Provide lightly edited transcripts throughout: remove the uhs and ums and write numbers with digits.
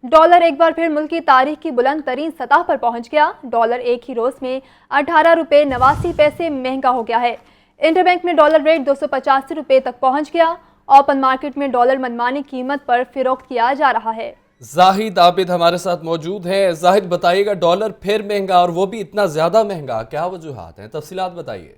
Dollar एक बार फिर मुल्क की तारीख की बुलंद तरीन सतह पर पहुंच गया। डॉलर एक ही रोज में 18 रुपये 89 पैसे महंगा हो गया है। इंटरबैंक में डॉलर रेट 285 रुपये तक पहुंच गया। ओपन मार्केट में डॉलर मनमानी कीमत पर फिरोख्त किया जा रहा है। जाहिद आबिद हमारे साथ मौजूद हैं। जाहिद बताइएगा, डॉलर फिर महंगा और वो भी इतना ज्यादा महंगा, क्या वजूहात हैं, तफसीलात बताइए।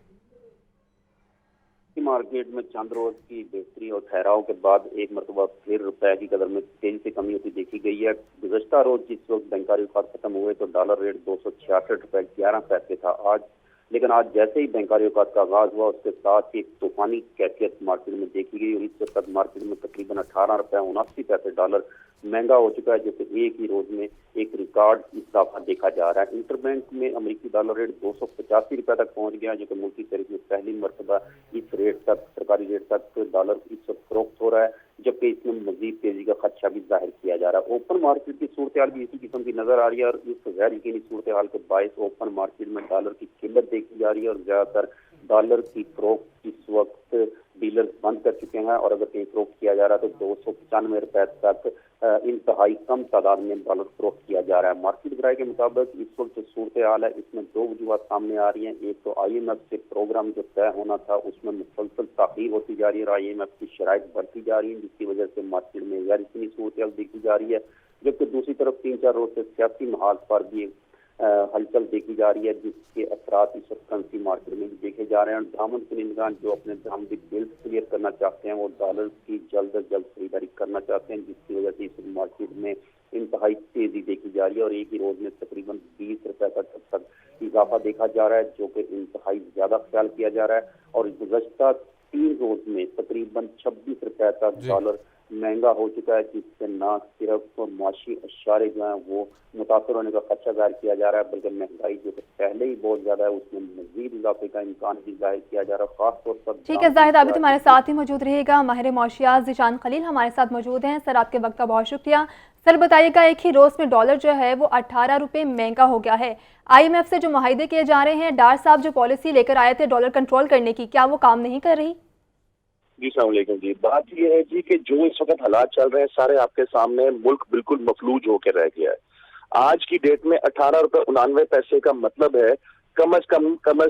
मार्केट में चंद रोज की बेहतरी और ठहराव के बाद एक मरतबा फिर रुपए की कदर में तेजी से कमी होती देखी गई है। गुज़श्ता रोज जिस वक्त बैंकारी औकात खत्म हुए तो डॉलर रेट 266 रुपए 11 पैसे था आज, लेकिन आज जैसे ही बैंकारी औकात का आगाज हुआ उसके साथ ही एक तूफानी कैफियत मार्केट में देखी गई और इस वक्त तक मार्केट में तकरीबन 18 रुपए 79 पैसे डॉलर महंगा हो चुका है, जो कि एक ही रोज में एक रिकॉर्ड इजाफा देखा जा रहा है। इंटरबैंक में अमेरिकी डॉलर रेट 285 रुपए तक पहुंच गया, जो कि मुल्क की तारीख में पहली मरतबा इस रेट तक, सरकारी रेट तक डॉलर इस वक्त फरोख्त हो रहा है, जबकि इसमें मजीद तेजी का खदशा भी जाहिर किया जा रहा है। ओपन मार्केट की सूरत हाल भी इसी किस्म की नजर आ रही है और इस गैर यकीनी सूरत हाल के बायस ओपन मार्केट में डॉलर की किल्लत देखी जा रही है और ज्यादातर डॉलर की फरोख्त इस वक्त डीलर बंद कर चुके हैं और अगर कहीं फरोख्त किया जा रहा है तो 295 रुपए तक इंतहाई कम तादाद में डॉलर फरोख्त किया जा रहा है। मार्केट बराए के मुताबिक इस वक्त जो सूरत हाल है इसमें दो वजूहत सामने आ रही हैं। एक तो IMF से प्रोग्राम जो तय होना था उसमें मुसलसल ताख़ीर होती जा रही है और IMF की शराइत बढ़ती जा रही है, जिसकी वजह से मार्केट में गैर यकीनी सूरत हाल देखी जा रही है। जबकि दूसरी तरफ 3-4 रोज से सियासी महाज पर भी हलचल देखी जा रही है, जिसके असरात इस वक्त करेंसी मार्केट में भी देखे जा रहे हैं। दामन खरीदार जो अपने दामदी बिल क्लियर करना चाहते हैं वो डॉलर की जल्द अज जल्द खरीदारी करना चाहते हैं, जिसकी वजह से इस मार्केट में इंतहाई तेजी देखी जा रही है और एक ही रोज में तकरीबन 20 रुपए तक इजाफा देखा जा रहा है, जो कि इंतहाई ज्यादा ख्याल किया जा रहा है। और गुज़श्ता 3 रोज में तकरीबन 26 रुपए तक डॉलर महंगा हो चुका है, जिससे न सिर्फ माशी अशारे जो है वो मुतासर होने का खदशा जाहिर किया जा रहा है, बल्कि महंगाई जो पहले ही बहुत ज्यादा है उसमें मजीद इजाफे का इम्कान भी जाहिर किया जा रहा है, खासतौर पर। ठीक है जाहिद आबिद हमारे साथ ही मौजूद रहिएगा। माहिर मौशियात ज़ीशान खलील हमारे साथ मौजूद हैं। सर आपके वक्त का बहुत शुक्रिया। सर बताइएगा, एक ही रोज में डॉलर जो है वो 18 रुपये महंगा हो गया है। IMF से जो मुआहिदे किए जा रहे हैं, डार साहब जो पॉलिसी लेकर आए थे डॉलर कंट्रोल करने की, क्या वो काम नहीं कर रही? जी सलामकुम जी, बात यह है जी कि जो इस वक्त हालात चल रहे हैं सारे आपके सामने, मुल्क बिल्कुल मफलूज होकर रह गया है। आज की डेट में 18 रुपए 99 पैसे का मतलब है कम अज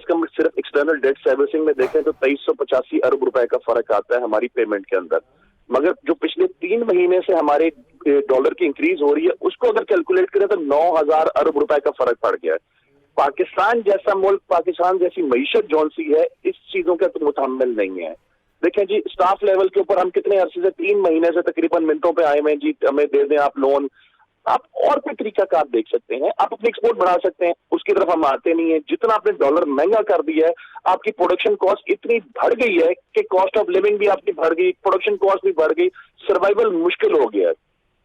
कम सिर्फ एक्सटर्नल डेट सर्विसिंग में देखें तो 2385 अरब रुपए का फर्क आता है हमारी पेमेंट के अंदर। मगर जो पिछले 3 महीने से हमारे डॉलर की इंक्रीज हो रही है उसको अगर कैलकुलेट करें तो 9000 अरब रुपए का फर्क पड़ गया है। पाकिस्तान जैसा मुल्क, पाकिस्तान जैसी मईशत जौन सी है, इस चीजों का तो मुतहम्मिल नहीं है। देखें जी, स्टाफ लेवल के ऊपर हम कितने अरसे से 3 महीने से तकरीबन मिनटों पे आए हैं जी, हमें दे दें आप लोन। आप और कोई तरीका कार देख सकते हैं, आप अपनी एक्सपोर्ट बढ़ा सकते हैं, उसकी तरफ हम आते नहीं है। जितना आपने डॉलर महंगा कर दिया है, आपकी प्रोडक्शन कॉस्ट इतनी बढ़ गई है कि कॉस्ट ऑफ लिविंग भी आपकी बढ़ गई, प्रोडक्शन कॉस्ट भी बढ़ गई, सर्वाइवल मुश्किल हो गया है।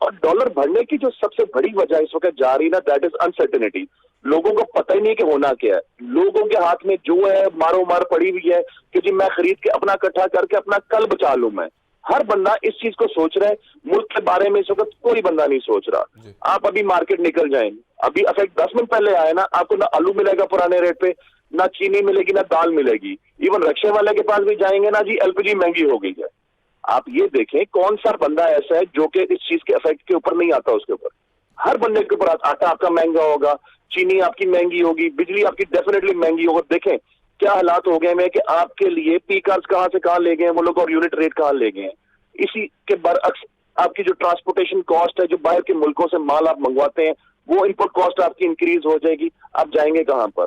और डॉलर बढ़ने की जो सबसे बड़ी वजह इस वक्त जा रही ना, दैट इज अनसर्टेनिटी। लोगों को पता ही नहीं कि होना क्या है। लोगों के हाथ में जो है मारो मार पड़ी हुई है कि जी मैं खरीद के अपना इकट्ठा करके अपना कल बचा लूं। मैं हर बंदा इस चीज को सोच रहा है, मुल्क के बारे में इस वक्त कोई बंदा नहीं सोच रहा। आप अभी मार्केट निकल जाएं, अभी अफेक्ट 10 मिनट पहले आए ना, आपको ना आलू मिलेगा पुराने रेट पे, ना चीनी मिलेगी, ना दाल मिलेगी। इवन रिक्शे वाले के पास भी जाएंगे ना जी, LPG महंगी हो गई है। आप ये देखें कौन सा बंदा ऐसा है जो कि इस चीज के इफेक्ट के ऊपर नहीं आता। उसके ऊपर हर बंदे के ऊपर आटा आपका महंगा होगा, चीनी आपकी महंगी होगी, बिजली आपकी डेफिनेटली महंगी होगी। देखें क्या हालात हो गए हैं कि आपके लिए पी कार्स कहां से कहां ले गए वो लोग और यूनिट रेट कहां ले गए हैं। इसी के बरअक्स आपकी जो ट्रांसपोर्टेशन कॉस्ट है, जो बाहर के मुल्कों से माल आप मंगवाते हैं, वो इनपुट कॉस्ट आपकी इंक्रीज हो जाएगी। आप जाएंगे कहां पर?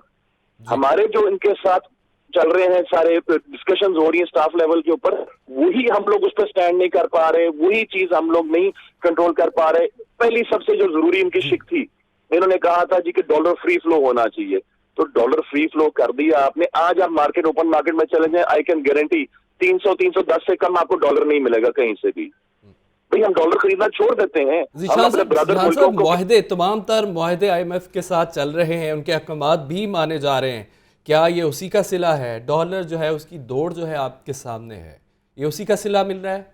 हमारे जो इनके साथ चल रहे हैं सारे डिस्कशंस हो रही है स्टाफ लेवल के ऊपर, वही हम लोग उस पर स्टैंड नहीं कर पा रहे, वही चीज हम लोग नहीं कंट्रोल कर पा रहे। पहली सबसे जो जरूरी इनकी शिक थी, इन्होंने कहा था जी कि डॉलर फ्री फ्लो होना चाहिए, तो डॉलर फ्री फ्लो कर दिया आपने। आज आप मार्केट, ओपन मार्केट में चले जाएं, आई कैन गारंटी 300-310 से कम आपको डॉलर नहीं मिलेगा कहीं से भी। भाई हम डॉलर खरीदना छोड़ देते हैं, हम अपने ब्रदर मुल्कों को। मुआहदे, तमाम तर मुआहदे IMF के साथ चल रहे हैं, उनके अहकामात भी माने जा रहे हैं, क्या ये उसी का सिला है? डॉलर जो है उसकी दौड़ जो है आपके सामने है, ये उसी का सिला मिल रहा है?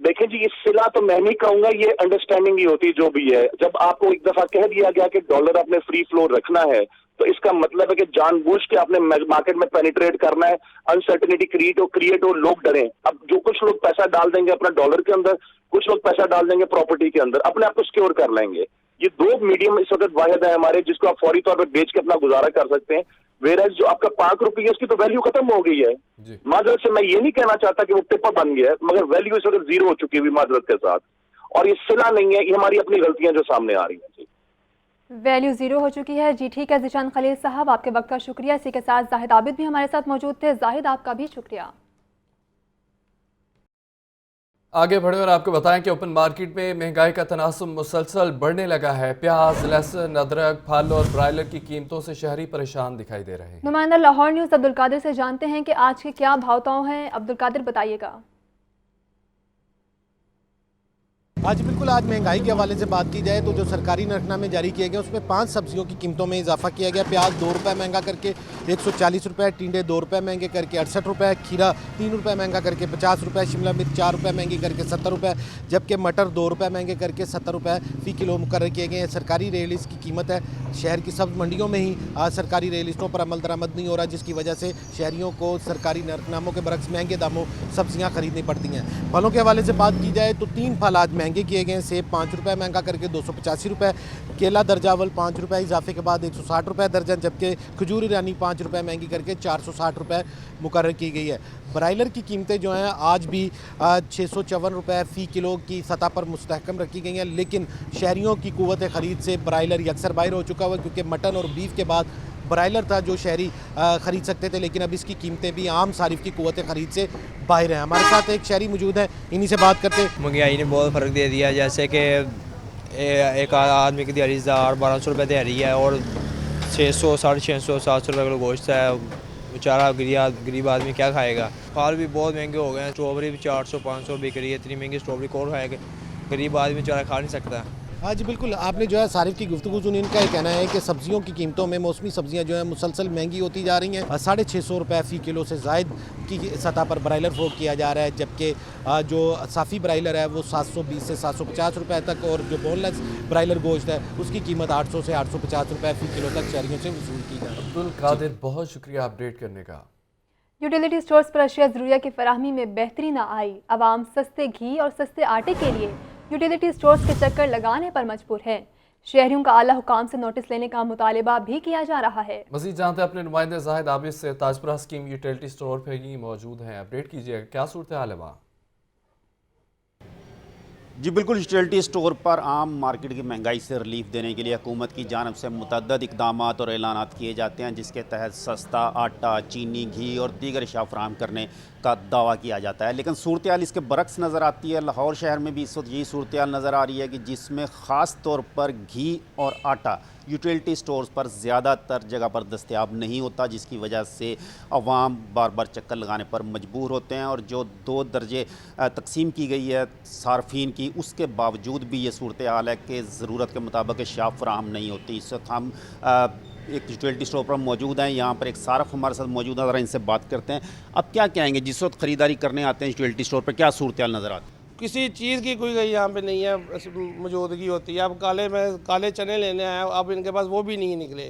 देखें जी, इस सिला तो मैं नहीं कहूंगा, ये अंडरस्टैंडिंग ही होती जो भी है। जब आपको एक दफा कह दिया गया कि डॉलर आपने फ्री फ्लो रखना है, तो इसका मतलब है कि जानबूझ के आपने मार्केट में पेनिट्रेट करना है, अनसर्टेनिटी क्रिएट हो, लोग डरें। अब जो कुछ लोग पैसा डाल देंगे अपना डॉलर के अंदर, कुछ लोग पैसा डाल देंगे प्रॉपर्टी के अंदर, अपने आप को सिक्योर कर लेंगे। ये दो मीडियम इस वक्त वाहिद है हमारे, जिसको आप फौरी तौर पर बेच के अपना गुजारा कर सकते हैं। वेराज जो आपका ₹5 है उसकी तो वैल्यू खत्म हो गई है। माजरत से मैं ये नहीं कहना चाहता कि वो टिप्पर बन गया है, मगर वैल्यू इस वक्त जीरो हो चुकी है माजरत के साथ, और ये सिला नहीं है, ये हमारी अपनी गलतियां जो सामने आ रही हैं। वैल्यू ज़ीरो हो चुकी है। जी ठीक है ज़ीशान खलील साहब, आपके वक्त का शुक्रिया। इसी के साथ जाहिद आबिद भी हमारे साथ मौजूद थे। जाहिद, आपका भी शुक्रिया। आगे बढ़े और आपको बताएं कि ओपन मार्केट में महंगाई का तनासुब मुसलसल बढ़ने लगा है। प्याज, लहसुन, अदरक, फल और ब्रायलर की कीमतों से शहरी परेशान दिखाई दे रहे हैं। नुमाइंदा लाहौर न्यूज़ अब्दुल कादिर से जानते हैं कि आज के क्या भाव हैं। अब्दुल कादिर, बताइएगा। आज बिल्कुल, आज महंगाई के हवाले से बात की जाए तो जो सरकारी नरखनामे जारी किए गए उसमें 5 सब्जियों की कीमतों में इजाफा किया गया। प्याज ₹2 महंगा करके ₹140, टिंडे ₹2 महंगे करके ₹68, खीरा ₹3 महंगा करके ₹50, शिमला मिर्च ₹4 महंगी करके ₹70, जबकि मटर ₹2 महंगे करके ₹70 फ़ी किलो मुकर्रर किए गए हैं। सरकारी रेलिस की कीमत है, शहर की सब मंडियों में ही आज सरकारी रेलिस्टों पर अमल दरामद नहीं हो रहा, जिसकी वजह से शहरियों को सरकारी नरखनामों के बरक्स महंगे दामों सब्जियाँ खरीदनी पड़ती हैं। फलों के हवाले से बात की जाए तो 3 फल आज महंगे किए गए हैं। सेब ₹5 महंगा करके ₹285, केला दर्जावल ₹5 इजाफे के बाद ₹160 दर्जन, जबकि खजूर ईरानी ₹5 महंगी करके ₹460 मुकर्रर की गई है। ब्रायलर की कीमतें जो हैं आज भी ₹654 फ़ी किलो की सतह पर मुस्तहकम रखी गई हैं, लेकिन शहरियों की कुव्वत ख़रीद से ब्रायलर यकसर बाहर हो चुका हुआ, क्योंकि मटन और बीफ के बाद ब्रायलर था जो शहरी ख़रीद सकते थे, लेकिन अब इसकी कीमतें भी आम सारिफ की कुव्वत ख़रीद से बाहर हैं। हमारे साथ एक शहरी मौजूद है, इन्हीं से बात करते। महंगाई ने बहुत फ़र्क दे दिया, जैसे कि एक आदमी की दिहाड़ी 1200 दिहाड़ी है और 600, 650, 700 किलो गोश्त है। बेचारा गरीब आदमी क्या खाएगा। फल भी बहुत महंगे हो गए हैं, स्ट्रॉबेरी भी 400-500 बिक रही है। इतनी महंगी स्ट्रॉबेरी कौन खाएगा, गरीब आदमी बेचारा खा नहीं सकता। हाँ जी बिल्कुल, आपने जो है सारिफ की गुफ्तगू सुनी, इनका ये कहना है कि सब्जियों की कीमतों में मौसमी सब्जियां जो है मुसलसल महंगी होती जा रही हैं। ₹650 फ़ी किलो से ज़ायद की सतह पर ब्रायलर फ़रोख्त किया जा रहा है, जबकि जो साफ़ी ब्रायलर है वो ₹720 से ₹750 तक, और जो बोनलेस ब्रायलर गोश्त है उसकी कीमत ₹800 से ₹850 फ़ी किलो तक शहरियों से वसूल की जा रही है। अब्दुल कादिर, बहुत शुक्रिया अपडेट करने का। यूटिलिटी स्टोर्स पर अशिया ज़रूरिया की फराहमी में बेहतरी न आई। आवाम सस्ते घी और सस्ते आटे के लिए यूटिलिटी स्टोर्स के चक्कर लगाने पर मजबूर है। शहरियों का आला हुकाम से नोटिस लेने का मुतालिबा भी किया जा रहा है। मज़ीद जानते हैं अपने नुमाइंदे जाहिद आबिद से। ताजपुरा स्कीम यूटिलिटी स्टोर पर ही मौजूद हैं, अपडेट कीजिएगा, क्या सूरत हाल है वहाँ? जी बिल्कुल, यूटिलिटी स्टोर पर आम मार्केट की महंगाई से रिलीफ देने के लिए हुकूमत की जानिब से मुतअद्दिद इक़दामात और ऐलानात किए जाते हैं, जिसके तहत सस्ता आटा, चीनी, घी और दीगर अशिया फराहम करने का दावा किया जाता है। लेकिन सूरत हाल इसके बरक्स नज़र आती है। लाहौर शहर में भी इस वक्त यही सूरत हाल नज़र आ रही है कि जिसमें ख़ास तौर पर घी और आटा यूटिलिटी स्टोर्स पर ज़्यादातर जगह पर दस्तयाब नहीं होता, जिसकी वजह से अवाम बार बार चक्कर लगाने पर मजबूर होते हैं। और जो 2 दर्जे तकसीम की गई है सार्फिन की, उसके बावजूद भी ये सूरत हाल है कि ज़रूरत के मुताबिक अशिया फराहम नहीं होती। इस वक्त हम एक यूटिलिटी स्टोर पर मौजूद हैं, यहाँ पर एक सारफ हमारे साथ मौजूद है, ज़रा इनसे बात करते हैं। अब क्या कहेंगे, जिस वक्त ख़रीदारी करने आते हैं यूटिलिटी स्टोर पर, क्या सूरत हाल नज़र आती है? किसी चीज़ की कोई यहाँ पे नहीं है मौजूदगी होती है। अब काले चने लेने आए, अब इनके पास वो भी नहीं निकले,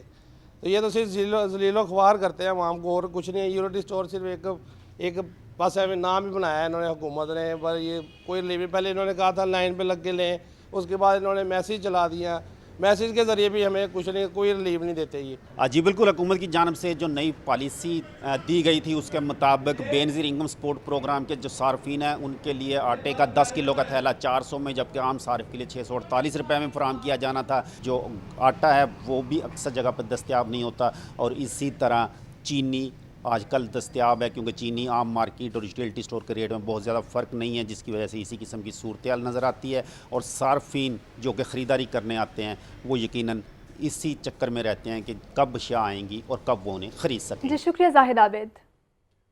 तो ये तो सिर्फ जलीलो ख्वार करते हैं आवाम को, और कुछ नहीं है। यूटिलिटी स्टोर सिर्फ एक बस है, नाम ही बनाया है इन्होंने हुकूमत ने, पर ये कोई रिलीव, पहले इन्होंने कहा था लाइन पे लग के लें, उसके बाद इन्होंने मैसेज चला दिया, मैसेज के ज़रिए भी हमें कुछ नहीं, कोई रिलीव नहीं देते ये। जी बिल्कुल, हुकूमत की जानिब से जो नई पॉलिसी दी गई थी उसके मुताबिक बेनज़ीर इनकम सपोर्ट प्रोग्राम के जो सार्फिन हैं उनके लिए आटे का 10 किलो का थैला 400 में, जबकि आम सार्फ के लिए ₹648 में फराहम किया जाना था। जो आटा है वो भी अक्सर जगह पर दस्तयाब नहीं होता, और इसी तरह चीनी आजकल दस्तयाब है, क्योंकि चीनी आम मार्केट और यूटिलिटी स्टोर के रेट में बहुत ज़्यादा फ़र्क नहीं है, जिसकी वजह से इसी किस्म की सूरत हाल नज़र आती है। और सार्फिन जो कि ख़रीदारी करने आते हैं वो यकीनन इसी चक्कर में रहते हैं कि कब अशिया आएंगी और कब वो उन्हें ख़रीद सकें। जी शुक्रिया जाहिद आबिद।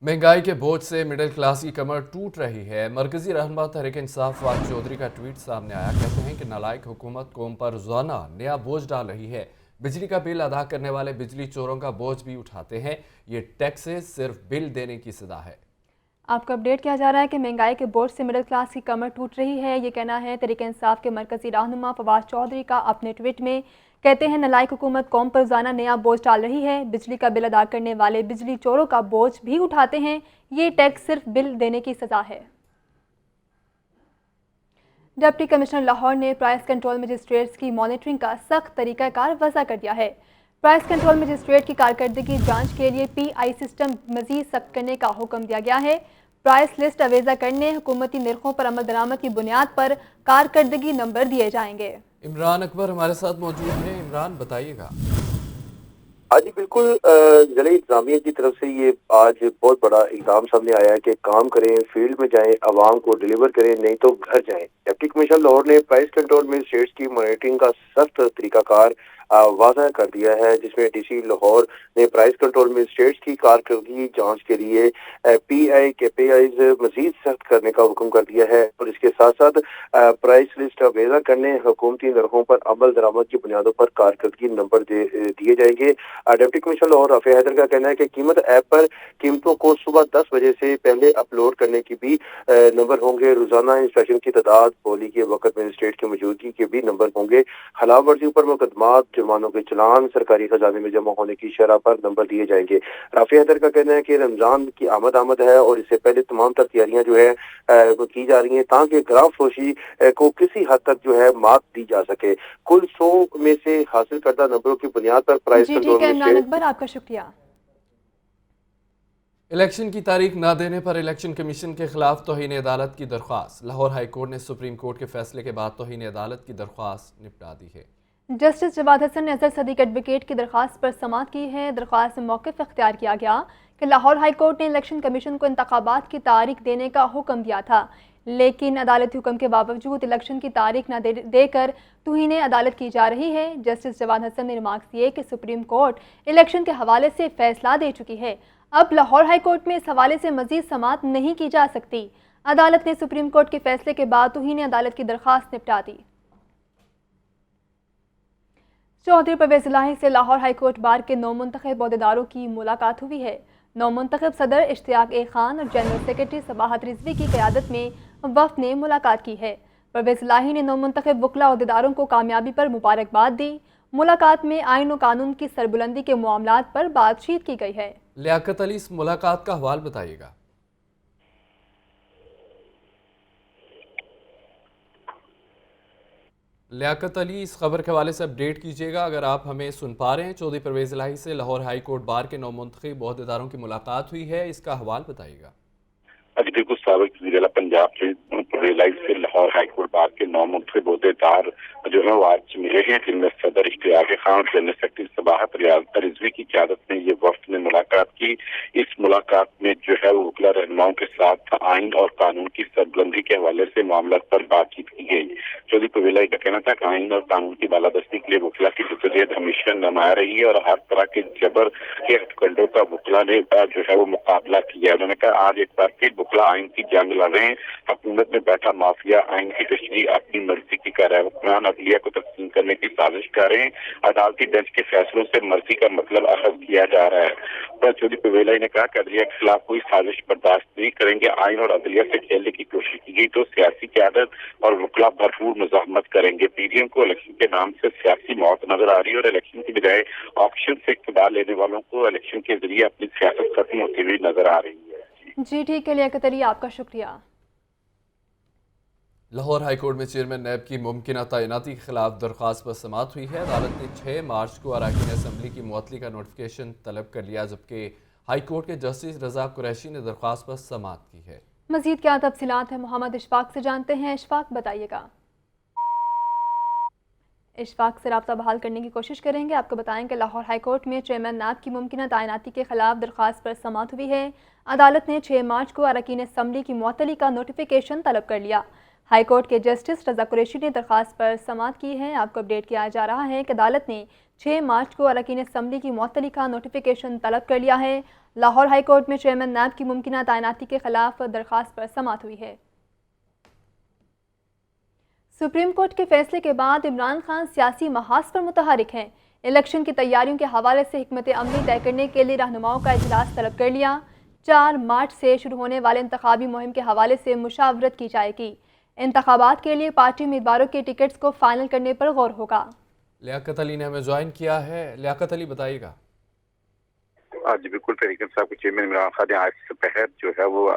महंगाई के बोझ से मिडिल क्लास की कमर टूट रही है। मरकजी रहनुमा तहरीक इंसाफ फवाद चौधरी का ट्वीट सामने आया, कहते हैं कि नालायक हुकूमत कौम पर रोज़ाना नया बोझ डाल रही है। बिजली का बिल अदा करने वाले बिजली चोरों का बोझ भी उठाते हैं। ये टैक्सेस सिर्फ बिल देने की सदा है। आपको अपडेट किया जा रहा है कि महंगाई के बोझ से मिडिल क्लास की कमर टूट रही है। ये कहना है तहरीक इंसाफ के मरकजी रहनुमा फवाद चौधरी का। अपने ट्वीट में कहते हैं, नालायक हुकूमत कौम पर रोजाना नया बोझ डाल रही है। बिजली का बिल अदा करने वाले बिजली चोरों का बोझ भी उठाते हैं। ये टैक्स सिर्फ बिल देने की सजा है। डिप्टी कमिश्नर लाहौर ने प्राइस कंट्रोल मजिस्ट्रेट्स की मॉनिटरिंग का सख्त तरीकाकार वज़ा कर दिया है। प्राइस कंट्रोल मजिस्ट्रेट की कारकर्दगी जांच के लिए PI सिस्टम मजीद सख्त करने का हुक्म दिया गया है। प्राइस लिस्ट अवेजा करने, हुकूमती निर्खों पर अमल दरामद की बुनियाद पर कारकर्दगी नंबर दिए जाएंगे। इमरान अकबर हमारे साथ मौजूद हैं। इमरान, बताइएगा। हाँ जी, बिल्कुल। ज़िला इंतज़ामिया की तरफ से ये आज बहुत बड़ा इक़दाम सामने आया है कि काम करें, फील्ड में जाएं, आवाम को डिलीवर करें, नहीं तो घर जाएं। डिप्टी कमिश्नर लाहौर ने प्राइस कंट्रोल मजिस्ट्रेट्स की मॉनिटरिंग का सख्त तरीकाकार वाज़ा कर दिया है, जिसमें DC लाहौर ने प्राइस कंट्रोल मजिस्ट्रेट्स की कारकर्दगी जांच के लिए PI KPIs मजीद सख्त करने का हुक्म कर दिया है और इसके साथ साथ प्राइस लिस्ट अवेजा करने, हुकूमती नरखों पर अमल दरामद की बुनियादों पर कारकर्दगी नंबर दिए जाएंगे। डिप्टी कमिश्नर लाहौर राफिया हैदर का कहना है कि कीमत ऐप पर कीमतों को सुबह 10 बजे से पहले अपलोड करने की भी नंबर होंगे। रोजाना इंस्पेक्शन की तादाद, बोली के वक्त मजिस्ट्रेट की मौजूदगी के भी नंबर होंगे। खिलाफ वर्जी पर मुकदमात, जुर्मानों के चलान, सरकारी खजाने में जमा होने की शरह पर नंबर दिए जाएंगे। राफिया हैदर का कहना है कि रमजान की आमद है और इससे पहले तमाम तर तैयारियां जो है की जा रही हैं ताकि ग्राम फरोशी को किसी हद तक जो है मात दी जा सके। कुल 100 में से हासिल करदा नंबरों की बुनियाद पर प्राइस कंट्रोल इमरान अकबर, आपका शुक्रिया। इलेक्शन की तारीख न देने पर इलेक्शन कमीशन के खिलाफ तौहीन अदालत की दरख्वास्त। लाहौर हाई कोर्ट ने सुप्रीम कोर्ट के फैसले के बाद तौहीन अदालत की दरख्वास्त निपटा दी है। जस्टिस जवाद हसन ने अजहर सदीक एडवोकेट की दरख्वास्त पर समाअत की है। दरख्वास्त में मौक़िफ़ इख्तियार किया गया कि लाहौर हाई कोर्ट ने इलेक्शन कमीशन को इंतखाबात की तारीख देने का हुक्म दिया था, लेकिन अदालती हुक्म के बावजूद इलेक्शन की तारीख न देकर तौहीन अदालत की जा रही है। जस्टिस जवाद हसन ने रिमार्क्स दिए कि सुप्रीम कोर्ट इलेक्शन के हवाले से फैसला दे चुकी है। अब लाहौर हाई कोर्ट में इस हवाले से मजीद समाअत नहीं की जा सकती। अदालत ने सुप्रीम कोर्ट के फैसले के बाद तौहीन अदालत की दरख्वास्त निपटा दी। चौधरी परवेज़ इलाही से लाहौर हाई कोर्ट बार के नौमुंतखब अहदेदारों की मुलाकात हुई है। नौमुंतखब सदर इश्तियाक ए खान और जनरल सेक्रेटरी सबाहत रिजवी की क़यादत में वफ़द ने मुलाकात की है। परवेज़ इलाही ने नौमुंतखब वकला अहदेदारों को कामयाबी पर मुबारकबाद दी। मुलाकात में आइन और कानून की सरबुलंदी के मामलात पर बातचीत की गई है। लियाकत अली, इस मुलाकात का हवाल बताइएगा। लियाकत अली, इस खबर के हवाले से अपडेट कीजिएगा अगर आप हमें सुन पा रहे हैं। चौधरी परवेज़ इलाही से लाहौर हाई कोर्ट बार के नौमुंतखब अहदेदारों की मुलाकात हुई है, इसका हवाल बताइएगा। अभी बिल्कुल साबिक जिला पंजाब से से लाहौर हाई कोर्ट बार के नौमुंतखब अहदेदार जो है वो आज मिले हैं, जिनमें सदर इश्तियाक खान और जनरल सेक्रेटरी सबाहत रिजवी की क़यादत में ये वफ्द ने मुलाकात की। इस मुलाकात में जो है वो वकला रहनुमाओं के साथ आइन और कानून की सरबुलंदी के हवाले से मामला पर बातचीत की गई। चौधरी परवेज़ इलाही का कहना था कि आइन और कानून की बालादस्ती के लिए वकला की जद्दोजहद हमेशा नुमाया रही है और हर तरह के जबर के हथकंडों का वकला ने जो है वो मुकाबला किया। उन्होंने कहा आज एक बार फिर वकला आइन की जंग लड़ रहे हैं। हुकूमत में बैठा माफिया आइन की तशरीह अपनी मर्जी की कर रहा है। हुक्मरान अदलिया को तस्लीम करने की साजिश कर रहे हैं। अदालती बेंच के फैसलों से मर्जी का मतलब अखज़ किया जा रहा है। पर चौधरी परवेज़ इलाही ने कहा कि अदलिया के खिलाफ कोई साजिश बर्दाश्त नहीं करेंगे। आइन और अदलिया से खेलने की कोशिश की गई तो सियासी क़यादत और वकला भरपूर मुज़ाहमत करेंगे। PDM को इलेक्शन के नाम से सियासी मौत नजर आ रही है और इलेक्शन की बजाय ऑप्शन से इक़्तिदार लेने वालों को इलेक्शन के जरिए अपनी सियासत खत्म होती हुई नजर आ रही है। जी ठीक है लियाकत अली, आपका शुक्रिया। लाहौर हाई कोर्ट में चेयरमैन नैब की मुमकिना तैनाती के खिलाफ दरख्वास्त पर समाअत हुई है। अदालत ने 6 मार्च को अरकान असम्बली की मुअत्तली का नोटिफिकेशन तलब कर लिया, जबकि हाई कोर्ट के जस्टिस रजा कुरैशी ने दरख्वास्त पर समाअत की है। मजीद क्या तफसीलात है मोहम्मद इशफाक से जानते हैं। इशफाक, बताइएगा। इशफाक से रब्ता बहाल करने की कोशिश करेंगे। आपको बताएं कि लाहौर हाई कोर्ट में चेयरमैन नैब की मुमकिना तैनाती के खिलाफ दरख्वास्त पर समाअत हुई है। अदालत ने 6 मार्च को अरकान असम्बली की मुअत्तली का नोटिफिकेशन तलब कर लिया। हाई कोर्ट के जस्टिस रजा कुरैशी ने दरख्वास्त पर समाअत की है। आपको अपडेट किया जा रहा है कि अदालत ने 6 मार्च को अरकान असम्बली की मुअत्तली का नोटिफिकेशन तलब कर लिया है। लाहौर हाई कोर्ट में चेयरमैन नैब की मुमकिना तैनाती के खिलाफ दरख्वास्त पर समाअत हुई है। सुप्रीम कोर्ट के फैसले के बाद इमरान खान सियासी महाज पर मुतहरिक हैं। इलेक्शन की तैयारियों के हवाले से हिकमत अमली तय करने के लिए रहनुमाओं का इजलास तलब कर लिया। 4 मार्च से शुरू होने वाले इंतखाबी मुहिम के हवाले से मुशावरत की जाएगी। इंतखाबात के लिए पार्टी उम्मीदवारों के टिकट्स को फाइनल करने पर गौर होगा। लियाकत अली ने हमें ज्वाइन किया है। लियाकत अली बताइएगा। जी बिल्कुल, तहरीक इंसाफ के चेयरमैन इमरान खान ने आज दोपहर जो है वो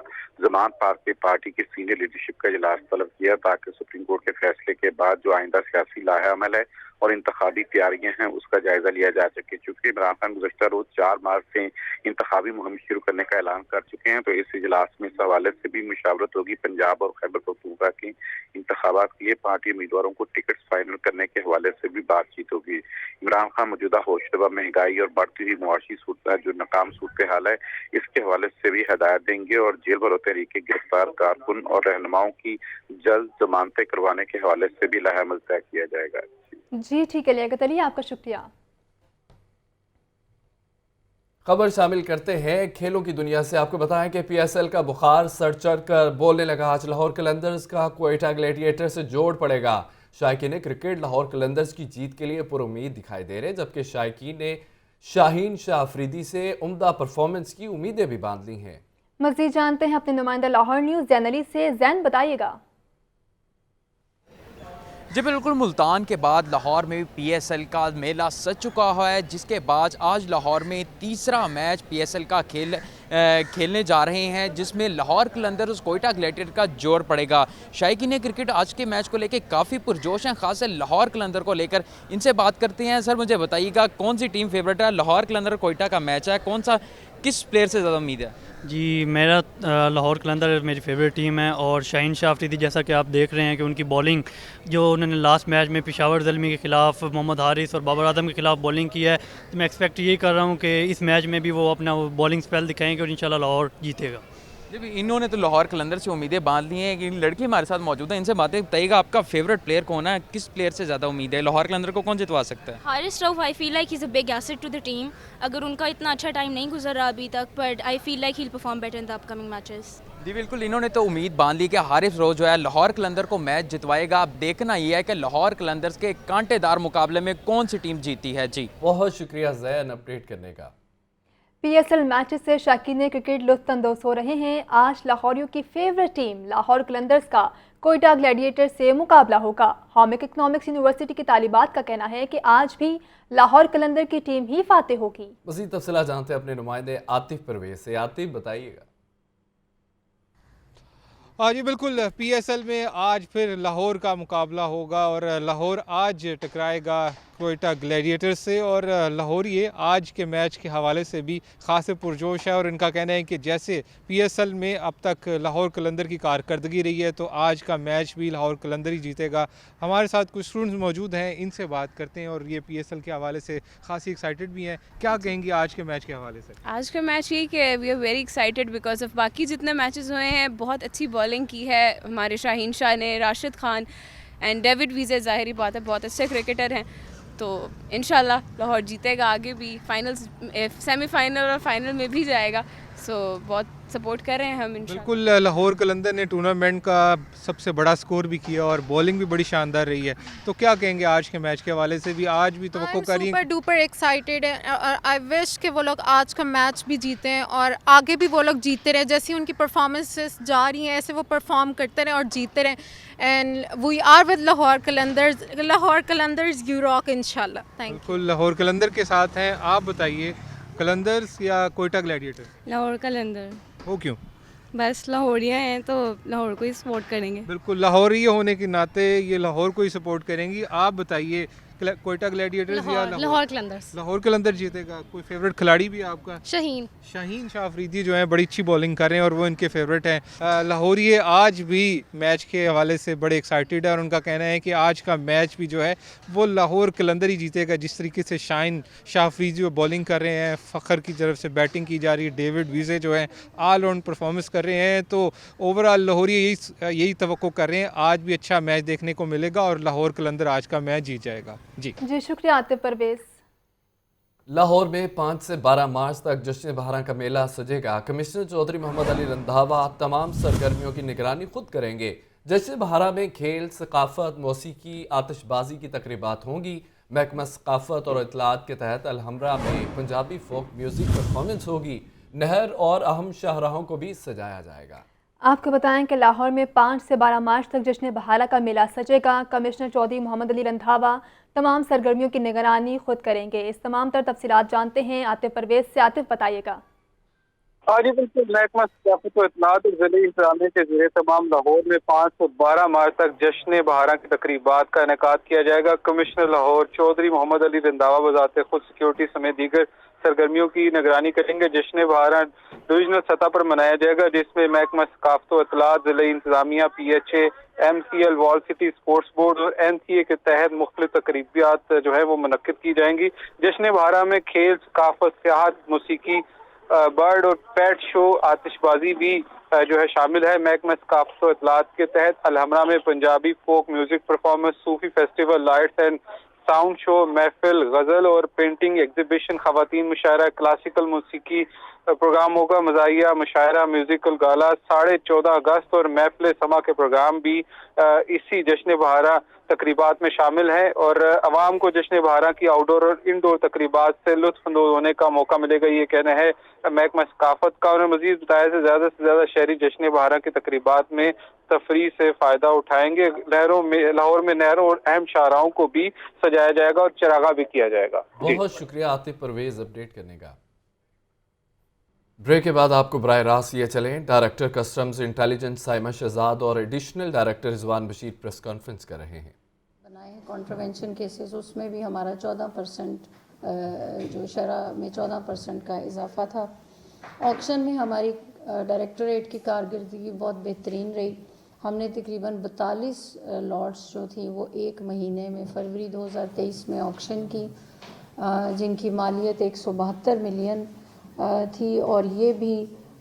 जमान पार्क पे पार्टी की सीनियर लीडरशिप का इजलास तलब किया ताकि सुप्रीम कोर्ट के फैसले के बाद जो आइंदा सियासी लाहेअमल है और इंतखाबी तैयारियां हैं उसका जायजा लिया जा सके। चूंकि इमरान खान गुज़श्ता रोज 4 मार्च से इंतखाबी मुहिम शुरू करने का ऐलान कर चुके हैं, तो इस इजलास में इस हवाले से भी मुशावरत होगी। पंजाब और खैबर पख्तूनख्वा के इंतखाबात के लिए पार्टी उम्मीदवारों को टिकट फाइनल करने के हवाले से भी बातचीत होगी। इमरान खान मौजूदा होशरबा महंगाई और बढ़ती हुई मुआशी सूरत जो नाकाम सूरत हाल है इसके हवाले से भी हदायत देंगे और जेल भरो तहरीक के गिरफ्तार कारकुन और रहनुमाओं की जल्द जमानतें करवाने के हवाले से भी लाहेअमल तय किया जाएगा। जी ठीक है लियाकत अली, आपका शुक्रिया। खबर शामिल करते हैं खेलों की दुनिया से। आपको बताएं कि PSL का बुखार सर चढ़ कर बोलने लगा। आज लाहौर कलंदर्स का क्वेटा ग्लैडिएटर से जोड़ पड़ेगा। शायकीन क्रिकेट लाहौर कलंदर्स की जीत के लिए पुरुम्मीद दिखाई दे रहे, जबकि शायकीन ने शाहीन शाह अफरीदी से उम्दा परफॉर्मेंस की उम्मीदें भी बांध ली हैं। मज़ीद जानते हैं अपने नुमाइंदा लाहौर न्यूज़ जैन अली से। जैन बताइएगा। जी बिल्कुल, मुल्तान के बाद लाहौर में PSL का मेला सज चुका है, जिसके बाद आज लाहौर में तीसरा मैच PSL का खेलने जा रहे हैं, जिसमें लाहौर कलंदर्स कोयटा ग्लैडिएटर का जोर पड़ेगा। शायकीन क्रिकेट आज के मैच को लेकर काफ़ी पुरजोश हैं, खास है लाहौर कलंदर को लेकर। इनसे बात करते हैं। सर मुझे बताइएगा, कौन सी टीम फेवरेट है? लाहौर कलंदर कोयटा का मैच है, कौन सा किस प्लेयर से ज़्यादा उम्मीद है? जी मेरा लाहौर कलंदर मेरी फेवरेट टीम है और शाहीन शाह अफरीदी, जैसा कि आप देख रहे हैं कि उनकी बॉलिंग जो उन्होंने लास्ट मैच में पेशावर ज़ल्मी के ख़िलाफ़, मोहम्मद हारिस और बाबर आदम के ख़िलाफ़ बॉलिंग की है, तो मैं एक्सपेक्ट यही कर रहा हूँ कि इस मैच में भी वो अपना बॉलिंग स्पेल दिखाएंगे और इंशाल्लाह लाहौर जीतेगा। जी इन्होंने तो लाहौर कलंदर से उम्मीदें बांध ली हैं कि लड़की हमारे साथ मौजूद है, इनसे बातें बताइएगा। आपका फेवरेट प्लेयर कौन है? किस प्लेयर से ज़्यादा उम्मीद है? लाहौर कलंदर को कौन जितवा सकता है? Haris Rauf, I feel like he is a big asset to the team. अगर उनका इतना अच्छा टाइम नहीं गुजरा अभी तक, but I feel like he will perform better in the upcoming matches. जी बिल्कुल, इन्होंने तो उम्मीद बांध ली कि हारिस रऊफ जो है लाहौर कलंदर को मैच जितवाएगा। अब देखना ये है कि लाहौर कलंदर्स के कांटेदार मुकाबले में कौन सी टीम जीती है। जी बहुत शुक्रिया जैन अपडेट करने का। PSL मैचेस से शायकीन क्रिकेट लुत्फ़अंदोज़ हो रहे हैं। आज लाहौरियों की फेवरेट टीम लाहौर कलंदर्स का कोयटा ग्लैडिएटर से मुकाबला होगा। हामिक इकनॉमिक्स यूनिवर्सिटी के तालिबात का कहना है कि आज भी लाहौर कलंदर की टीम ही फातेह होगी। मज़ीद तफ़सीलात जानते हैं अपने नुमाइंदे आतिफ परवेज़ से। आतिफ बताइएगा। हाँ जी बिल्कुल, PSL में आज फिर लाहौर का मुकाबला होगा और लाहौर आज टकराएगा कोयटा ग्लैडिएटर से और लाहौरी आज के मैच के हवाले से भी ख़ास पुरजोश है और इनका कहना है कि जैसे PSL में अब तक लाहौर कलंदर की कारकर्दगी रही है, तो आज का मैच भी लाहौर कलंदर ही जीतेगा। हमारे साथ कुछ स्टूडेंट्स मौजूद हैं, इनसे बात करते हैं और ये PSL के हवाले से खासी एक्साइटेड भी हैं। क्या कहेंगी आज के मैच के हवाले से? आज का मैच ये कि we are very excited because of बाकी जितने मैचेस हुए हैं बहुत अच्छी बॉलिंग की है हमारे शाहीन शाह ने, राशिद खान एंड डेविड वीज़े, ज़ाहिरी बात है बहुत अच्छे क्रिकेटर हैं, तो इंशाल्लाह लाहौर जीतेगा, आगे भी फाइनल्स, सेमीफाइनल और फाइनल में भी जाएगा। सो बहुत सपोर्ट कर रहे हैं हम इंशाल्लाह। बिल्कुल, लाहौर कलंदर ने टूर्नामेंट का सबसे बड़ा स्कोर भी किया और बॉलिंग भी बड़ी शानदार रही है, तो क्या कहेंगे आज के मैच के हवाले से? भी आज भी तवक्को कर रही हैं? सुपर डुपर एक्साइटेड है और आई विश कि वो लोग आज का मैच भी जीतें और आगे भी वो लोग जीतते रहे। जैसी उनकी परफॉर्मेंसेस जा रही हैं ऐसे वो परफॉर्म करते रहें और जीतते रहें। And we are with Lahore Qalandars you rock इंशाल्लाह। Thank you. बिल्कुल, लाहौर कलंदर के साथ हैं। आप बताइए, कलंदर्स या कोयटा ग्लैडिएटर? लाहौर कलंदर। वो क्यों? बस लाहौरिया हैं तो लाहौर को ही सपोर्ट करेंगे। बिल्कुल, लाहौरी होने के नाते ये लाहौर को ही सपोर्ट करेंगी। आप बताइए, कोयटा ग्लैडिएटर्स या लाहौर कलंदर्स? लाहौर कलंदर जीतेगा। कोई फेवरेट खिलाड़ी भी आपका? शाहीन शाह अफरीदी जो है बड़ी अच्छी बॉलिंग कर रहे हैं और वो इनके फेवरेट हैं। लाहौरी आज भी मैच के हवाले से बड़े एक्साइटेड है और उनका कहना है कि आज का मैच भी जो है वो लाहौर कलंदर ही जीतेगा। जिस तरीके से शाहीन शाह अफरीदी जो बॉलिंग कर रहे हैं, फ़खर की तरफ से बैटिंग की जा रही है, डेविड वीज़े जो है ऑल राउंड परफॉर्मेंस कर रहे हैं, तो ओवरऑल लाहौरी यही तवक्को कर रहे हैं आज भी अच्छा मैच देखने को मिलेगा और लाहौर कलंदर आज का मैच जीत जाएगा। जी शुक्रिया आतिफ परवेज़। लाहौर में 5 से 12 मार्च तक जश्न बहारा का मेला सजेगा। कमिश्नर चौधरी मोहम्मद अली रंधावा तमाम सरगर्मियों की निगरानी खुद करेंगे। जश्न बहारा में खेल, सकाफत, मौसीकी, आतिशबाजी की तकरीबात होंगी। महकमा सकाफत और इतलात के तहत अलहमरा में पंजाबी फोक म्यूजिक परफॉर्मेंस होगी। नहर और अहम शाहराहों को भी सजाया जाएगा। आपको बताएं कि लाहौर में 5 से 12 मार्च तक जश्न बहारा का मेला सजेगा। कमिश्नर चौधरी मोहम्मद अली रंधावा तमाम सरगर्मियों की निगरानी खुद करेंगे। इस तमाम तर तफसीलात जानते हैं आतिफ परवेज से। आतिफ, बताइएगा। हाँ जी बिल्कुल, महकमा सकाफत व इत्तलात और ज़िले इंतजामिया के ज़रिए तमाम लाहौर में 5 से 12 मार्च तक जश्न बहारा की तकरीबात का इनेकाद किया जाएगा। कमिश्नर लाहौर चौधरी मोहम्मद अली रंधावा वज़ारत खुद सिक्योरिटी समेत दीगर सरगर्मियों की निगरानी करेंगे। जश्न बहारा डिविजनल सतह पर मनाया जाएगा, जिसमें महकमा सकाफत व इत्तलात, ज़िले इंतजामिया, PHA, MCL, wall city sports board और NCA के तहत मुख्तलिफ तकरीबियात जो है वो मुनक्किद की जाएंगी। जश्न बहारा में खेल, सकाफत, सियाहत, मौसीकी, बर्ड और पेट शो, आतिशबाजी भी जो है शामिल है। महकमा सकाफत व इत्तलात के तहत अलहमरा में Punjabi folk music performance, Sufi festival, lights and sound show, महफिल, गजल और पेंटिंग एग्जीबिशन, खवातीन मुशायरा, क्लासिकल मौसीकी प्रोग्राम होगा, मज़ाहिया, मुशायरा, म्यूजिकल गाला। 14.5 अगस्त और महफिल समा के प्रोग्राम भी इसी जश्न बहारा तकरीबात में शामिल हैं और अवाम को जश्न बहारा की आउटडोर और इनडोर तकरीबात से लुत्फअंदोज होने का मौका मिलेगा, ये कहना है महकमा सकाफत का। उन्होंने मजीद बताया से ज़्यादा शहरी जश्न बहारा की तकरीबात में तफरीह से फ़ायदा उठाएंगे। लाहौर में नहरों और अहम शाहराहों को भी सजाया जाएगा और चरागा भी किया जाएगा। बहुत शुक्रिया आतिफ परवेज अपडेट करने का। ब्रेक के बाद आपको बराह रास्त ये चलें, director customs intelligence Saima Shahzad और additional director Rizwan Bashir press conference कर रहे हैं। बनाए कॉन्ट्रवेंशन केसेस, उसमें भी हमारा 14% जो शरह में 14% का इजाफा था। ऑक्शन में हमारी डायरेक्टरेट की कारकर्दगी बहुत बेहतरीन रही। हमने तकरीबन 42 लॉट्स जो थी वो एक महीने में फरवरी 2023 में ऑक्शन की, जिनकी मालियत 172 मिलियन थी और ये भी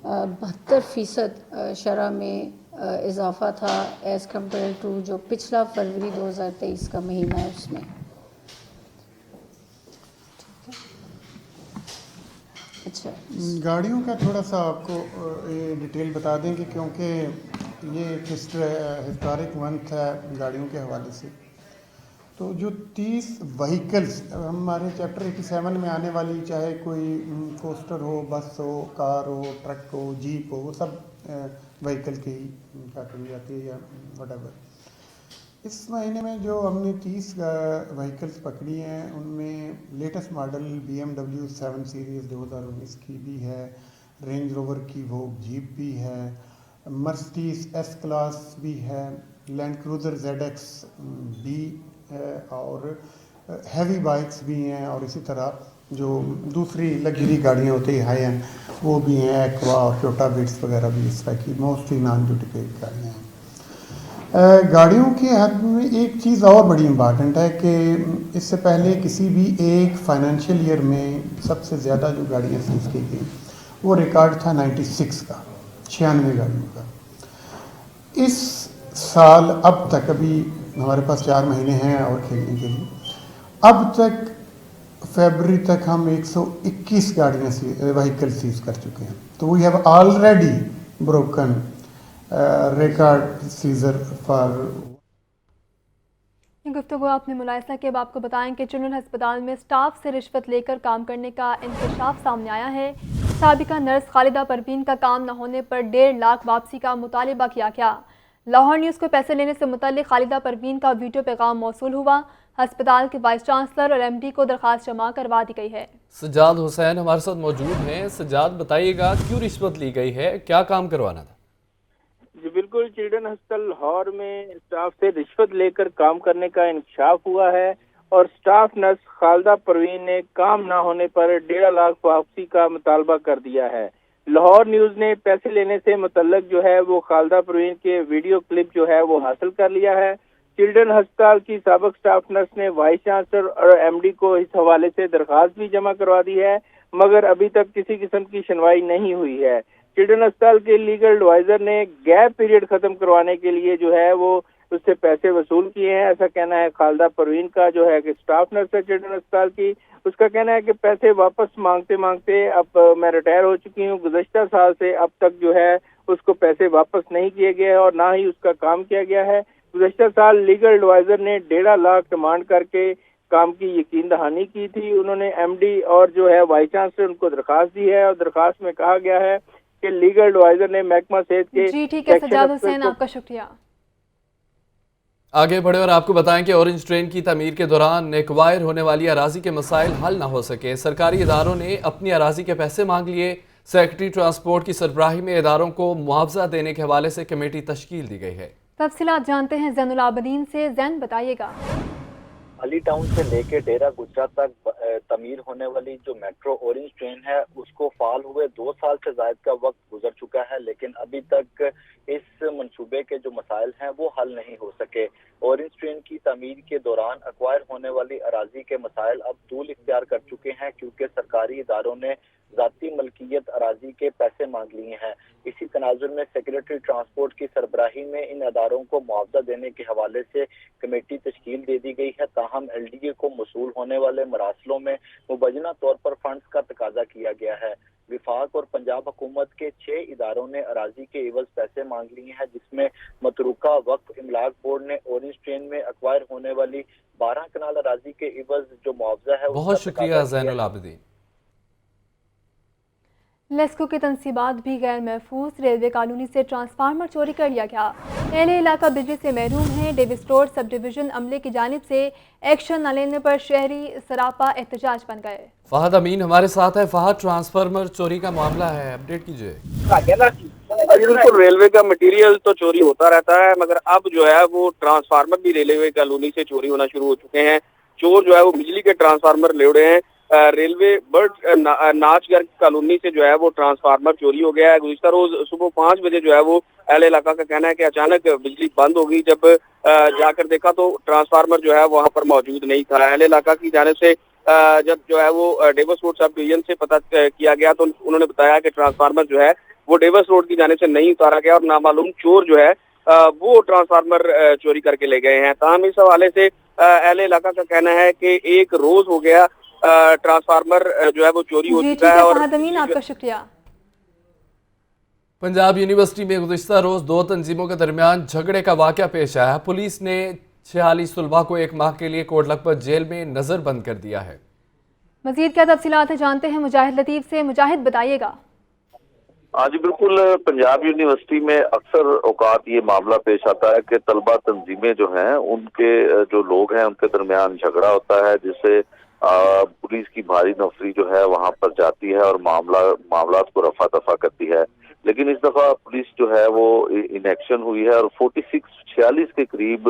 72% शरह में इजाफा था एज़ कम्पेयर टू जो पिछला फरवरी 2023 का महीना है उसमें। अच्छा, गाड़ियों का थोड़ा सा आपको ये डिटेल बता दें कि क्योंकि ये एक हिस्टोरिक मंथ है गाड़ियों के हवाले से, तो जो 30 व्हीकल्स हमारे चैप्टर 87 में आने वाली, चाहे कोई कोस्टर हो, बस हो, कार हो, ट्रक हो, जीप हो, वो सब व्हीकल की कैटेगरी आती है या व्हाटएवर। इस महीने में जो हमने 30 व्हीकल्स पकड़ी हैं उनमें लेटेस्ट मॉडल BMW 7 सीरीज़ 2019 की भी है, रेंज रोवर की वोग जीप भी है, मर्सिडीज S क्लास भी है, लैंड क्रूज़र ZX भी है और हैवी बाइक्स भी हैं और इसी तरह जो दूसरी लग्जरी गाड़ियाँ होती हैं हाई एंड वो भी हैं, एक्वा और टोयोटा बिट्स वगैरह भी इस तरह की मोस्टली नॉन ड्यूटी पेड गाड़ियाँ हैं। गाड़ियों के हद में एक चीज़ और बड़ी इम्पॉर्टेंट है कि इससे पहले किसी भी एक फाइनेंशियल ईयर में सबसे ज़्यादा जो गाड़ियाँ सीज की गई वो रिकॉर्ड था 96 का, 96 गाड़ियों का। इस साल अब तक अभी हमारे पास 4 महीने हैं और खेलने के लिए, अब तक फरवरी तक हम 121 गाड़ियाँ व्हीकल सीज कर चुके हैं। तो we have already broken record season four. गुफ्तगू आपने मुलायसा के अब आपको बताएं कि चिल्ड्रन अस्पताल में स्टाफ से रिश्वत लेकर काम करने का इंकशाफ सामने आया है। साबिका नर्स खालिदा परवीन का काम न होने पर 1.5 लाख वापसी का मुतालिबा किया गया। लाहौर न्यूज़ को पैसे लेने से मुतल्लिक खालिदा परवीन का वीडियो पैगाम मौसूल हुआ। अस्पताल के वाइस चांसलर और MD को दरख्वास्त जमा करवा दी गई है। सज्जाद हुसैन हमारे साथ मौजूद हैं। सज्जाद, बताइएगा क्यों रिश्वत ली गई है, क्या काम करवाना था? जी बिल्कुल, चिल्ड्रन हॉस्पिटल लाहौर में स्टाफ से रिश्वत लेकर काम करने का इंकशाफ हुआ है और स्टाफ नर्स खालिदा परवीन ने काम ना होने पर 1.5 लाख वापसी का मुतालबा कर दिया है। लाहौर न्यूज़ ने पैसे लेने से मुतल्लक जो है वो खालिदा परवीन के वीडियो क्लिप जो है वो हासिल कर लिया है। चिल्ड्रन अस्पताल की साबिक स्टाफ नर्स ने वाइस चांसलर और MD को इस हवाले से दरख्वास्त भी जमा करवा दी है, मगर अभी तक किसी किस्म की सुनवाई नहीं हुई है। चिल्ड्रन अस्पताल के लीगल एडवाइजर ने गैप पीरियड खत्म करवाने के लिए जो है वो उससे पैसे वसूल किए हैं, ऐसा कहना है खालिदा परवीन का, जो है कि स्टाफ नर्स है चिल्ड्रन अस्पताल की। उसका कहना है कि पैसे वापस मांगते मांगते अब मैं रिटायर हो चुकी हूँ, गुज़श्ता साल से अब तक जो है उसको पैसे वापस नहीं किए गए और ना ही उसका काम किया गया है। गुज़श्ता साल लीगल एडवाइजर ने 1.5 लाख डिमांड करके काम की यकीन दहानी की थी। उन्होंने एमडी और जो है वाइस चांसलर उनको दरखास्त दी है और दरखास्त में कहा गया है कि लीगल एडवाइजर ने महकमा सेहत के जी ठीक है सेक्शन सज्जाद अफसर हुसैन, को आपका शुक्रिया। आगे बढ़े और आपको बताएं कि ऑरेंज ट्रेन की तमीर के दौरान एक्वायर होने वाली अराजी के मसाइल हल न हो सके। सरकारी इदारों ने अपनी अराजी के पैसे मांग लिए। सेक्रेटरी ट्रांसपोर्ट की सरबराही में इदारों को मुआवजा देने के हवाले से कमेटी तश्कील दी गई है। तफसीलात जानते हैं जैनुल आबदीन से। जैन बताइएगा। अली टाउन से लेके डेरा गुजरा तक तमीर होने वाली जो मेट्रो ऑरेंज ट्रेन है उसको फाल हुए 2 साल से ज्यादा का वक्त गुजर चुका है, लेकिन अभी तक इस मंसूबे के जो मसाइल हैं वो हल नहीं हो सके। ऑरेंज ट्रेन की तमीर के दौरान एक्वायर होने वाली अराजी के मसाइल अब तूल इख्तियार कर चुके हैं क्योंकि सरकारी इदारों ने जाती मलकियत अराजी के पैसे मांग लिए हैं। इसी तनाजुर में सेक्रेटरी ट्रांसपोर्ट की सरबराही में इन अदारों को मुआवजा देने के हवाले से कमेटी तश्कील दे दी गई है। ताहम LDA को मसूल होने वाले मरासलों में मुबैना तौर पर फंड्स का तकाजा किया गया है। विफाक और पंजाब हुकूमत के 6 इदारों ने अराजी के एवज पैसे मांग लिए हैं, जिसमें मतरूका वक्फ इमलाक बोर्ड ने ऑरेंज ट्रेन में एक्वायर होने वाली 12 कनाल अराजी के एवज जो मुआवजा है। बहुत शुक्रिया जैनुल आबदीन। लेस्को की तनसीबात भी गैर महफूज। रेलवे कॉलोनी से ट्रांसफार्मर चोरी कर लिया गया। एहले इलाका बिजली से महरूम है। डेविस रोड सब डिवीजन अमले की जानिब से एक्शन न लेने पर शहरी सरापा एहतजाज बन गए। फहद अमीन हमारे साथ है। फहद, ट्रांसफार्मर चोरी का मामला है, अपडेट कीजिए। बिल्कुल, रेलवे का मटेरियल तो चोरी होता रहता है, मगर अब जो है वो ट्रांसफार्मर भी रेलवे कॉलोनी से चोरी होना शुरू हो चुके हैं। चोर जो है वो बिजली के ट्रांसफार्मर ले उड़े हैं। रेलवे बर्ड नाचगर कॉलोनी से जो है वो ट्रांसफार्मर चोरी हो गया है। गुज़िश्ता रोज सुबह 5 बजे जो है वो अहले इलाका का कहना है कि अचानक बिजली बंद हो गई। जब जाकर देखा तो ट्रांसफार्मर जो है वहाँ पर मौजूद नहीं था। अहले इलाका की जानिब से जब जो है वो डेविस रोड सब डिवीजन से पता किया गया तो उन्होंने बताया कि ट्रांसफार्मर जो है वो डेविस रोड की जानिब से नहीं उतारा गया और नामालूम चोर जो है वो ट्रांसफार्मर चोरी करके ले गए हैं। ताहम इस हवाले से अहले इलाका का कहना है कि 1 रोज हो गया ट्रांसफार्मर जो है वो चोरी हो चुका है। और आपका शुक्रिया। पंजाब यूनिवर्सिटी में गुज़िश्ता रोज 2 तंजीमों के दरमियान झगड़े का वाक़या पेश आया। पुलिस ने 46 तलबा को 1 माह के लिए कोट लखपत जेल में नजरबंद कर दिया है। मजीद क्या तफसीलात है जानते हैं मुजाहिद लतीफ से। मुजाहिद बताइएगा। हाँ जी बिल्कुल, पंजाब यूनिवर्सिटी में अक्सर औकात ये मामला पेश आता है कि तलबा तंजीमें जो हैं उनके जो लोग हैं उनके दरमियान झगड़ा होता है, जिससे पुलिस की भारी नफरी जो है वहां पर जाती है और मामलात को रफा दफा करती है। लेकिन इस दफा पुलिस जो है वो इन एक्शन हुई है और 46 के करीब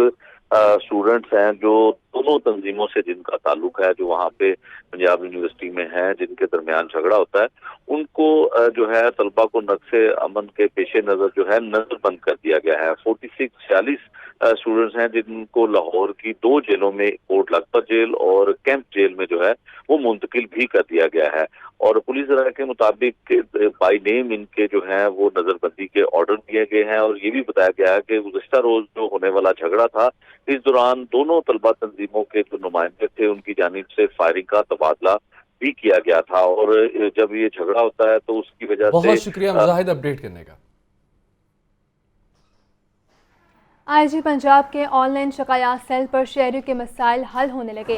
स्टूडेंट्स हैं जो दोनों तंजीमों से जिनका ताल्लुक है, जो वहाँ पे पंजाब यूनिवर्सिटी में हैं, जिनके दरमियान झगड़ा होता है, उनको जो है तलबा को नक्शे अमन के पेशे नजर जो है नजरबंद कर दिया गया है। 46 स्टूडेंट्स हैं जिनको लाहौर की 2 जेलों में कोट लखपत जेल और कैंप जेल में जो है वो मुंतकिल भी कर दिया गया है। और पुलिस राय के मुताबिक बाई नेम इनके जो है वो नजरबंदी के ऑर्डर दिए गए हैं और ये भी बताया गया है कि गुज़िश्ता रोज जो होने वाला झगड़ा था इस दौरान दोनों तलबा तंजीमों के जो नुमाइंदे थे उनकी जानिब से फायरिंग का तबादला भी किया गया था। और जब ये झगड़ा होता है तो उसकी वजह से बहुत शुक्रिया मुजाहिद अपडेट करने का। IG पंजाब के ऑनलाइन शिकायत सेल पर शहरियों के मसाइल हल होने लगे।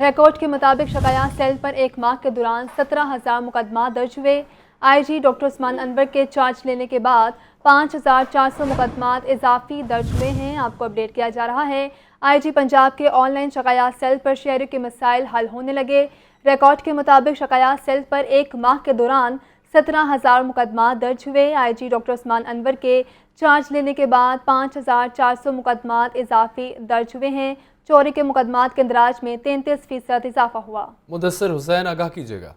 रिकॉर्ड के मुताबिक शिकायत सेल पर 1 माह के दौरान 17,000 मुकदमा दर्ज हुए। IG डॉक्टर उस्मान अनवर के चार्ज लेने के बाद 5,400 मुकदमात इजाफी दर्ज हुए हैं। आपको अपडेट किया जा रहा है। IG पंजाब के ऑनलाइन शिकायत सेल पर शहरियों के मसाइल हल होने लगे। रिकॉर्ड के मुताबिक शिकायत सेल पर 1 माह के दौरान 17,000 मुकदमा दर्ज हुए। IG डॉक्टर उस्मान अनवर के चार्ज लेने के बाद 5,400 मुकदमात इजाफी दर्ज हुए हैं। चोरी के मुकदमात के इंदराज में 33% इजाफा हुआ। मुदस्सिर हुसैन आगाह कीजिएगा।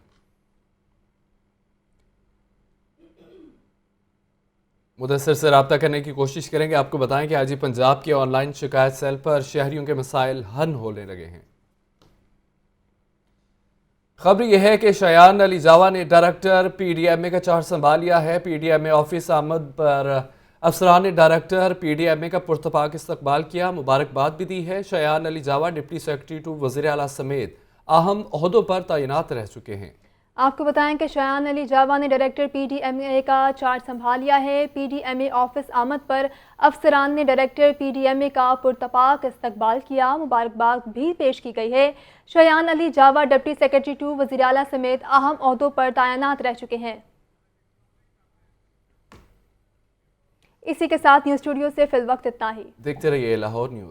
मुदस्सिर से रब्ता करने की कोशिश करेंगे। आपको बताएं कि IG पंजाब के ऑनलाइन शिकायत सेल पर शहरियों के मसाइल हल होने लगे हैं। खबर यह है कि शयान अली जावा ने डायरेक्टर PDMA का चार्ज संभाल लिया है। PDMA ऑफिस आमद पर अफसरान ने डायरेक्टर PDMA का पुरतपाक इस्तकबाल किया, मुबारकबाद भी दी है। शयान अली जावा डिप्टी सेक्रेटरी टू वज़ीर आला समेत अहम ओहदों पर तैनात रह चुके हैं। आपको बताएं कि शयान अली जावा ने डायरेक्टर पीडीएमए का चार्ज संभाल लिया है। पीडीएमए ऑफिस आमद पर अफसरान ने डायरेक्टर पीडीएमए का पुरतपाक इस्तकबाल किया, मुबारकबाद भी पेश की गई है। शयान अली जावा डिप्टी सेक्रेटरी 2 वज़ीर आला समेत अहम ओहदों पर तैनात रह चुके हैं। इसी के साथ न्यूज़ स्टूडियो से फिल वक्त इतना ही। देखते रहिए लाहौर न्यूज़।